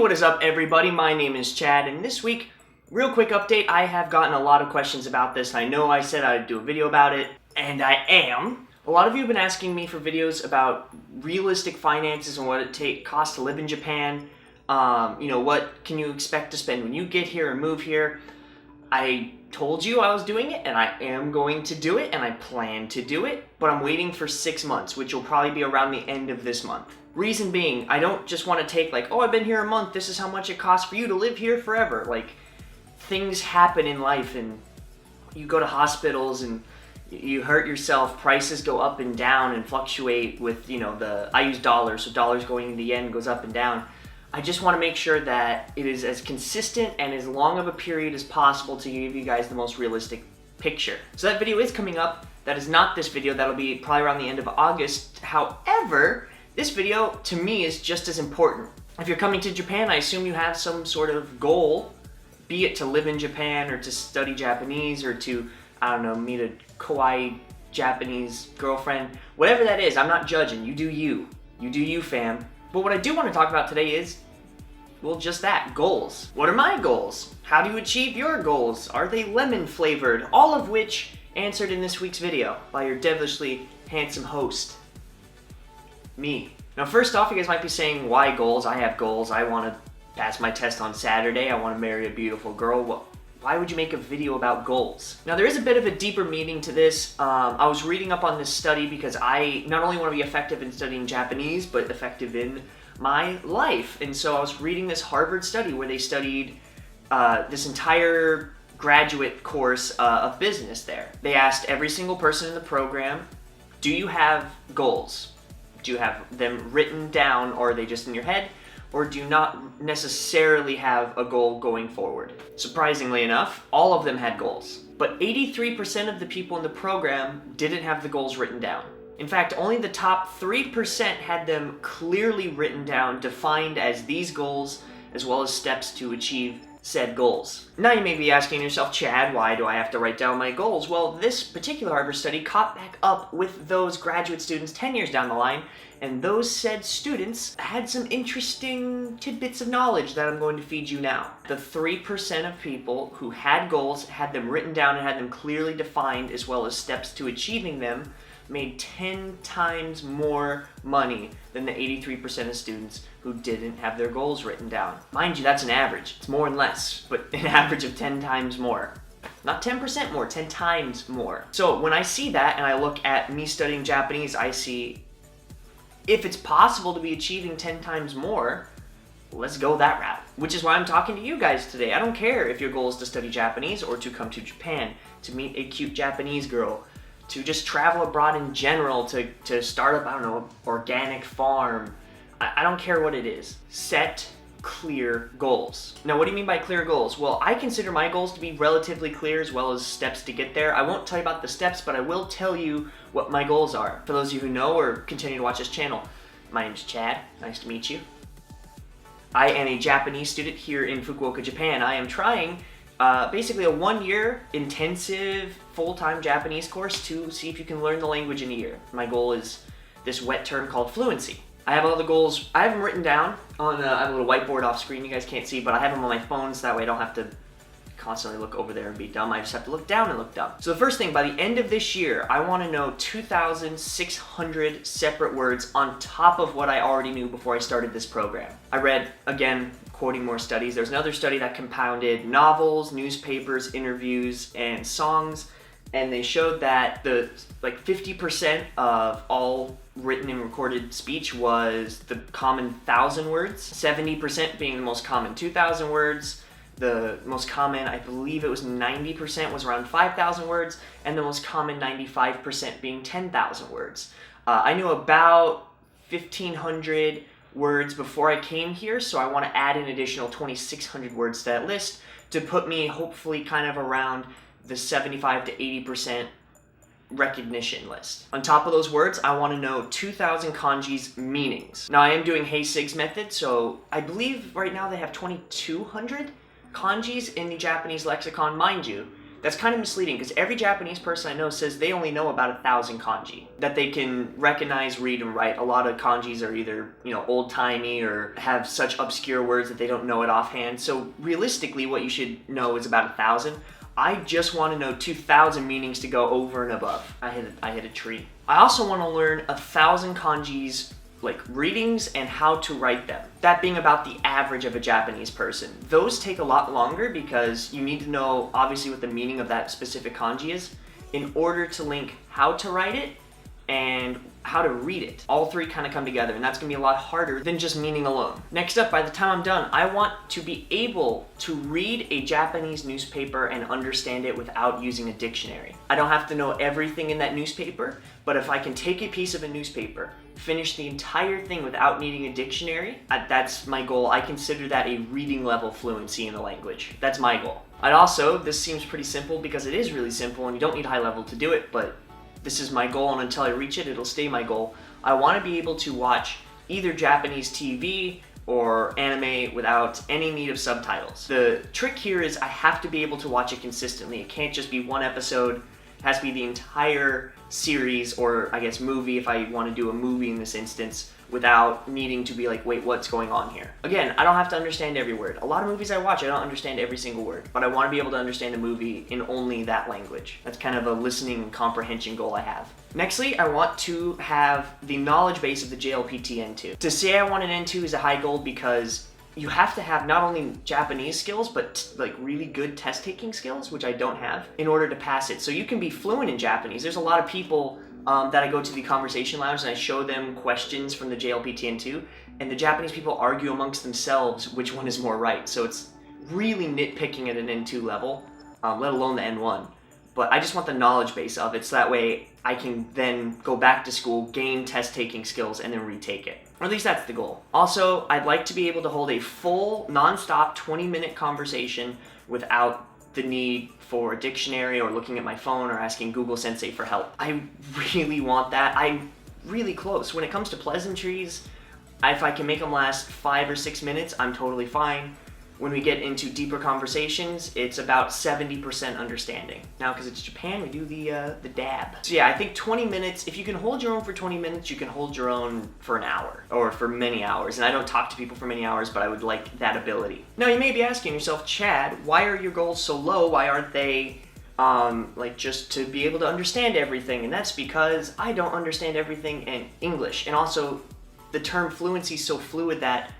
what is up everybody? My name is Chad, and this week, real quick update, I have gotten a lot of questions about this. I know I said I'd do a video about it, and I am. A lot of you have been asking me for videos about realistic finances and what it costs to live in Japan. What can you expect to spend when you get here or move here? I told you I was doing it, and I am going to do it, and I plan to do it, but I'm waiting for 6 months, which will probably be around the end of this month. Reason being, I don't just want to take like, oh, I've been here a month, this is how much it costs for you to live here forever. Like, things happen in life, and you go to hospitals, and you hurt yourself, prices go up and down and fluctuate with, I use dollars, so dollars going in the yen goes up and down. I just want to make sure that it is as consistent and as long of a period as possible to give you guys the most realistic picture. So that video is coming up. That is not this video. That'll be probably around the end of August. However, this video to me is just as important. If you're coming to Japan, I assume you have some sort of goal, be it to live in Japan or to study Japanese or to, meet a kawaii Japanese girlfriend. Whatever that is, I'm not judging. You do you. You do you, fam. But what I do want to talk about today is, well, just that, goals. What are my goals? How do you achieve your goals? Are they lemon flavored? All of which answered in this week's video by your devilishly handsome host, me. Now, first off, you guys might be saying, why goals? I have goals. I want to pass my test on Saturday. I want to marry a beautiful girl. Well, why would you make a video about goals? Now, there is a bit of a deeper meaning to this. I was reading up on this study because I not only want to be effective in studying Japanese, but effective in my life. And so I was reading this Harvard study where they studied this entire graduate course of business there. They asked every single person in the program, do you have goals? Do you have them written down, or are they just in your head? Or do you not necessarily have a goal going forward? Surprisingly enough, all of them had goals. But 83% of the people in the program didn't have the goals written down. In fact, only the top 3% had them clearly written down, defined as these goals, as well as steps to achieve said goals. Now you may be asking yourself, Chad, why do I have to write down my goals? Well, this particular Harvard study caught back up with those graduate students 10 years down the line, and those said students had some interesting tidbits of knowledge that I'm going to feed you now. The 3% of people who had goals, had them written down and had them clearly defined, as well as steps to achieving them, made 10 times more money than the 83% of students who didn't have their goals written down. Mind you, that's an average. It's more and less, but an average of 10 times more. Not 10% more, 10 times more. So when I see that and I look at me studying Japanese, I see if it's possible to be achieving 10 times more, let's go that route. Which is why I'm talking to you guys today. I don't care if your goal is to study Japanese or to come to Japan, to meet a cute Japanese girl, to just travel abroad in general, to start up, organic farm. I don't care what it is. Set clear goals. Now, what do you mean by clear goals? Well, I consider my goals to be relatively clear, as well as steps to get there. I won't tell you about the steps, but I will tell you what my goals are. For those of you who know or continue to watch this channel, my name is Chad. Nice to meet you. I am a Japanese student here in Fukuoka, Japan. I am trying basically a 1-year intensive full-time Japanese course to see if you can learn the language in a year. My goal is this wet term called fluency. I have all the goals. I have them written down on I have a little whiteboard off screen you guys can't see, but I have them on my phone so that way I don't have to constantly look over there and be dumb. I just have to look down and look dumb. So the first thing, by the end of this year, I want to know 2,600 separate words on top of what I already knew before I started this program. I read, again, quoting more studies, there's another study that compounded novels, newspapers, interviews, and songs, and they showed that 50% of all written and recorded speech was the common 1,000 words, 70% being the most common 2,000 words, the most common, I believe it was 90%, was around 5,000 words, and the most common 95% being 10,000 words. I knew about 1,500 words before I came here, so I want to add an additional 2,600 words to that list to put me hopefully kind of around the 75 to 80% recognition list. On top of those words, I want to know 2,000 kanji's meanings. Now, I am doing Heiseig's method, so I believe right now they have 2,200 kanjis in the Japanese lexicon. Mind you, That's kind of misleading because every Japanese person I know says they only know about 1,000 kanji that they can recognize, read, and write. A lot of kanjis are either, old-timey or have such obscure words that they don't know it offhand. So realistically, what you should know is about 1,000. I just want to know 2,000 meanings to go over and above. I hit a tree. I also want to learn 1,000 kanjis, like readings and how to write them. That being about the average of a Japanese person. Those take a lot longer because you need to know obviously what the meaning of that specific kanji is in order to link how to write it and how to read it. All three kind of come together, and that's gonna be a lot harder than just meaning alone. Next up, by the time I'm done, I want to be able to read a Japanese newspaper and understand it without using a dictionary. I don't have to know everything in that newspaper, but if I can take a piece of a newspaper, finish the entire thing without needing a dictionary, that's my goal. I consider that a reading level fluency in the language. That's my goal. This seems pretty simple because it is really simple and you don't need high level to do it, but this is my goal, and until I reach it, it'll stay my goal. I want to be able to watch either Japanese TV or anime without any need of subtitles. The trick here is I have to be able to watch it consistently. It can't just be one episode. It has to be the entire series, or I guess movie if I want to do a movie in this instance, without needing to be like, wait, what's going on here? Again, I don't have to understand every word. A lot of movies I watch, I don't understand every single word, but I want to be able to understand a movie in only that language. That's kind of a listening and comprehension goal I have. Nextly, I want to have the knowledge base of the JLPT N2. To say I want an N2 is a high goal because you have to have not only Japanese skills, but like really good test taking skills, which I don't have, in order to pass it. So you can be fluent in Japanese. There's a lot of people that I go to the conversation lounge and I show them questions from the JLPTN2, and the Japanese people argue amongst themselves which one is more right. So it's really nitpicking at an N2 level, let alone the N1. But I just want the knowledge base of it so that way I can then go back to school, gain test-taking skills, and then retake it. Or at least that's the goal. Also, I'd like to be able to hold a full, non-stop 20-minute conversation without the need for a dictionary or looking at my phone or asking Google Sensei for help. I really want that. I'm really close. When it comes to pleasantries, if I can make them last 5 or 6 minutes, I'm totally fine. When we get into deeper conversations, it's about 70% understanding. Now, because it's Japan, we do the dab. So yeah, I think 20 minutes, if you can hold your own for 20 minutes, you can hold your own for an hour, or for many hours. And I don't talk to people for many hours, but I would like that ability. Now, you may be asking yourself, Chad, why are your goals so low? Why aren't they like just to be able to understand everything? And that's because I don't understand everything in English. And also, the term fluency is so fluid that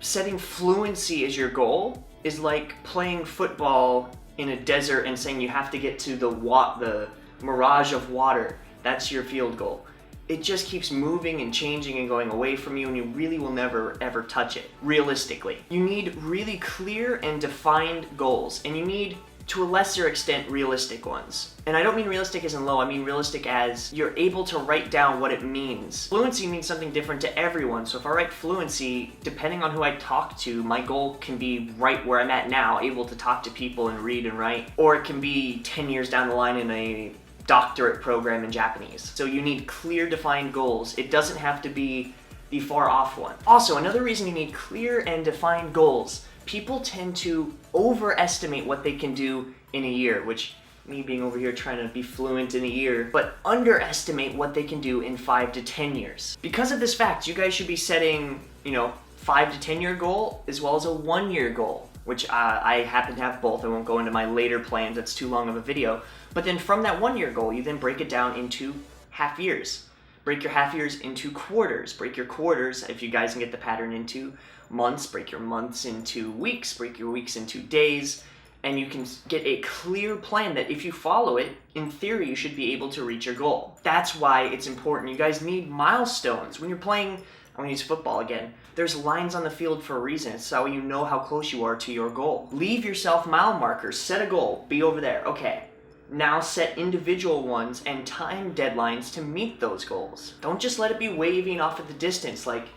setting fluency as your goal is like playing football in a desert and saying you have to get to the mirage of water. That's your field goal. It just keeps moving and changing and going away from you, and you really will never ever touch it, realistically. You need really clear and defined goals, and you need, to a lesser extent, realistic ones. And I don't mean realistic as in low, I mean realistic as you're able to write down what it means. Fluency means something different to everyone, so if I write fluency, depending on who I talk to, my goal can be right where I'm at now, able to talk to people and read and write, or it can be 10 years down the line in a doctorate program in Japanese. So you need clear, defined goals. It doesn't have to be the far off one. Also, another reason you need clear and defined goals, people tend to overestimate what they can do in a year, which me being over here trying to be fluent in a year, but underestimate what they can do in 5 to 10 years. Because of this fact, you guys should be setting, 5 to 10 year goal as well as a 1 year goal, which I happen to have both. I won't go into my later plans, that's too long of a video. But then from that 1 year goal, you then break it down into half years. Break your half years into quarters. Break your quarters, if you guys can get the pattern, into months. Break your months into weeks. Break your weeks into days. And you can get a clear plan that if you follow it, in theory, you should be able to reach your goal. That's why it's important. You guys need milestones. When you're playing, I'm gonna use football again, there's lines on the field for a reason. It's so you know how close you are to your goal. Leave yourself mile markers. Set a goal. Be over there. Okay. Now set individual ones and time deadlines to meet those goals. Don't just let it be waving off at the distance. Like,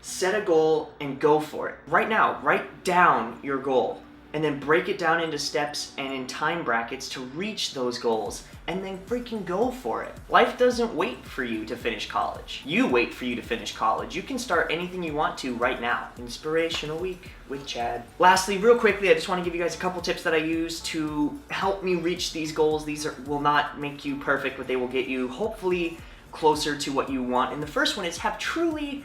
set a goal and go for it. Right now, write down your goal and then break it down into steps and in time brackets to reach those goals, and then freaking go for it. Life doesn't wait for you to finish college. You wait for you to finish college. You can start anything you want to right now. Inspirational week with Chad. Lastly, real quickly, I just want to give you guys a couple tips that I use to help me reach these goals. These will not make you perfect, but they will get you hopefully closer to what you want. And the first one is have truly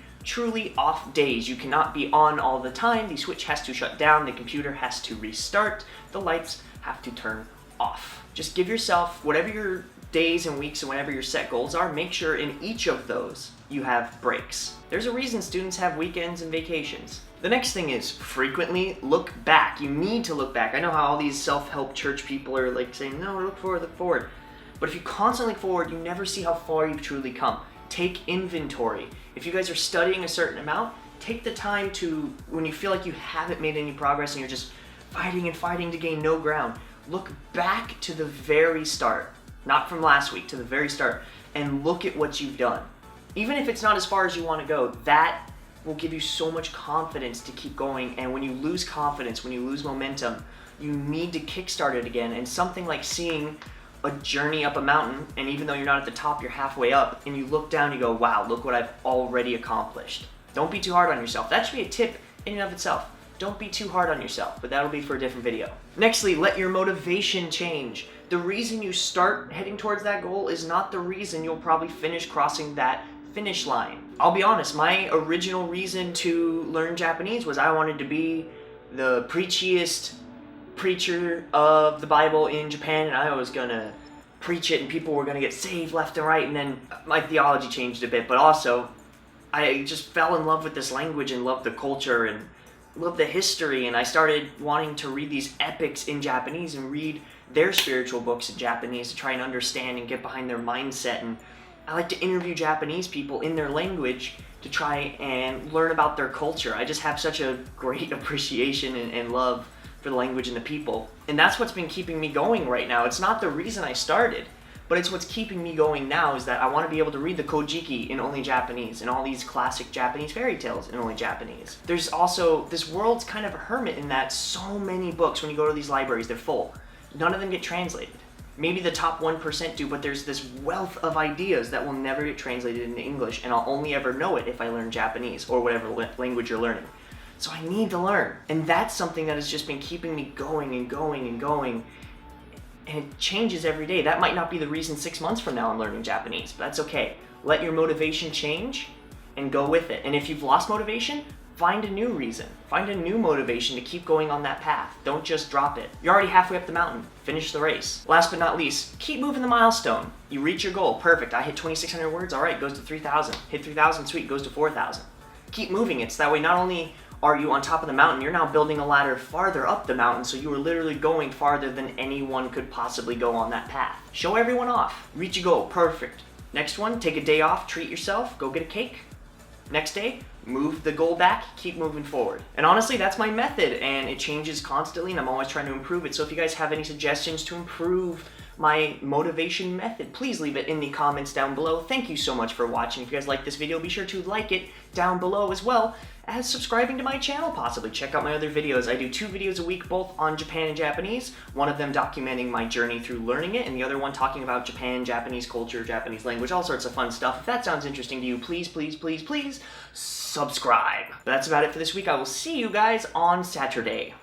off days. You cannot be on all the time. The switch has to shut down. The computer has to restart. The lights have to turn off. Just give yourself whatever your days and weeks and whatever your set goals are, make sure in each of those you have breaks. There's a reason students have weekends and vacations. The next thing is frequently look back. You need to look back. I know how all these self-help church people are like saying, no, look forward. But if you constantly look forward, you never see how far you've truly come. Take inventory. If you guys are studying a certain amount, take the time to, when you feel like you haven't made any progress and you're just fighting to gain no ground, look back to the very start, not from last week, to the very start, and look at what you've done. Even if it's not as far as you want to go, that will give you so much confidence to keep going. And when you lose confidence, when you lose momentum, you need to kickstart it again. And something like seeing a journey up a mountain, and even though you're not at the top, you're halfway up, and you look down, you go, wow, look what I've already accomplished. Don't be too hard on yourself. That should be a tip in and of itself. Don't be too hard on yourself, but that'll be for a different video. Nextly, let your motivation change. The reason you start heading towards that goal is not the reason you'll probably finish crossing that finish line. I'll be honest, my original reason to learn Japanese was I wanted to be the preachiest preacher of the Bible in Japan, and I was gonna preach it and people were gonna get saved left and right, and then my theology changed a bit, but also I just fell in love with this language and loved the culture and loved the history, and I started wanting to read these epics in Japanese and read their spiritual books in Japanese to try and understand and get behind their mindset. And I like to interview Japanese people in their language to try and learn about their culture. I just have such a great appreciation and love for the language and the people. And that's what's been keeping me going right now. It's not the reason I started, but it's what's keeping me going now, is that I want to be able to read the Kojiki in only Japanese and all these classic Japanese fairy tales in only Japanese. There's also, this world's kind of a hermit in that so many books, when you go to these libraries, they're full. None of them get translated. Maybe the top 1% do, but there's this wealth of ideas that will never get translated into English, and I'll only ever know it if I learn Japanese or whatever language you're learning. So I need to learn. And that's something that has just been keeping me going and going and going. And it changes every day. That might not be the reason 6 months from now I'm learning Japanese, but that's okay. Let your motivation change and go with it. And if you've lost motivation, find a new reason. Find a new motivation to keep going on that path. Don't just drop it. You're already halfway up the mountain. Finish the race. Last but not least, keep moving the milestone. You reach your goal. Perfect. I hit 2,600 words. All right, goes to 3,000. Hit 3,000. Sweet. Goes to 4,000. Keep moving it. So that way not only are you on top of the mountain, you're now building a ladder farther up the mountain, so you are literally going farther than anyone could possibly go on that path. Show everyone off. Reach your goal. Perfect. Next one, take a day off, treat yourself, go get a cake. Next day, move the goal back, keep moving forward. And honestly, that's my method, and it changes constantly, and I'm always trying to improve it. So if you guys have any suggestions to improve my motivation method, please leave it in the comments down below. Thank you so much for watching. If you guys like this video, be sure to like it down below, as well as subscribing to my channel possibly. Check out my other videos. I do 2 videos a week, both on Japan and Japanese. One of them documenting my journey through learning it, and the other one talking about Japan, Japanese culture, Japanese language, all sorts of fun stuff. If that sounds interesting to you, please subscribe. But that's about it for this week. I will see you guys on Saturday.